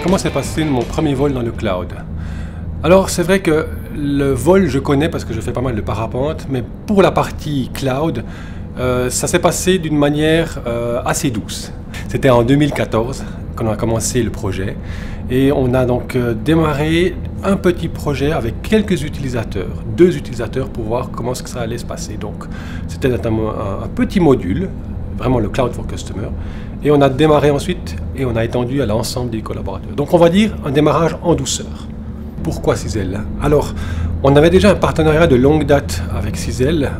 Comment s'est passé mon premier vol dans le cloud? Alors c'est vrai que le vol je connais parce que je fais pas mal de parapente, mais pour la partie cloud, ça s'est passé d'une manière assez douce. C'était en 2014 qu'on a commencé le projet et on a donc démarré un petit projet avec quelques utilisateurs, 2 utilisateurs pour voir comment ça allait se passer. Donc c'était un petit module, vraiment le Cloud for Customer, et on a démarré ensuite et on a étendu à l'ensemble des collaborateurs. Donc on va dire un démarrage en douceur. Pourquoi Cizel? Alors, on avait déjà un partenariat de longue date avec Cizel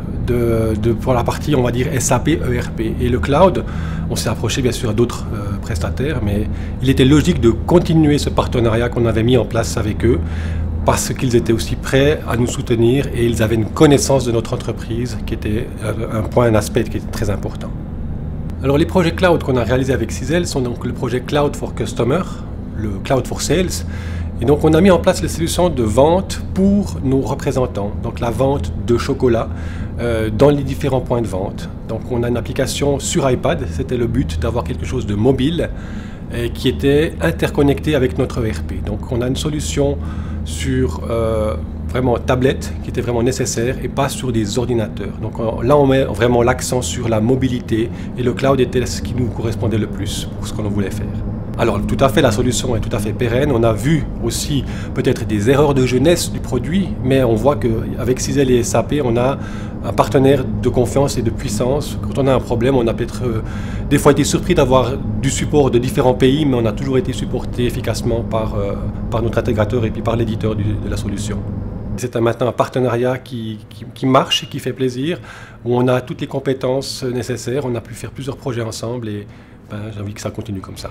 pour la partie, on va dire, SAP ERP. Et le cloud, on s'est approché bien sûr d'autres prestataires, mais il était logique de continuer ce partenariat qu'on avait mis en place avec eux, parce qu'ils étaient aussi prêts à nous soutenir et ils avaient une connaissance de notre entreprise qui était un aspect qui était très important. Alors les projets cloud qu'on a réalisés avec Cizel sont donc le projet Cloud for Customer, le Cloud for Sales. Et donc on a mis en place les solutions de vente pour nos représentants, donc la vente de chocolat dans les différents points de vente. Donc on a une application sur iPad, c'était le but d'avoir quelque chose de mobile qui était interconnecté avec notre ERP. Donc on a une solution sur vraiment tablette qui était vraiment nécessaire et pas sur des ordinateurs. Donc là on met vraiment l'accent sur la mobilité et le cloud était ce qui nous correspondait le plus pour ce qu'on voulait faire. Alors tout à fait, la solution est tout à fait pérenne. On a vu aussi peut-être des erreurs de jeunesse du produit, mais on voit qu'avec Cizel et SAP, on a un partenaire de confiance et de puissance. Quand on a un problème, on a peut-être des fois été surpris d'avoir du support de différents pays, mais on a toujours été supporté efficacement par notre intégrateur et puis par l'éditeur de la solution. C'est maintenant un partenariat qui marche et qui fait plaisir, où on a toutes les compétences nécessaires, on a pu faire plusieurs projets ensemble et j'ai envie que ça continue comme ça.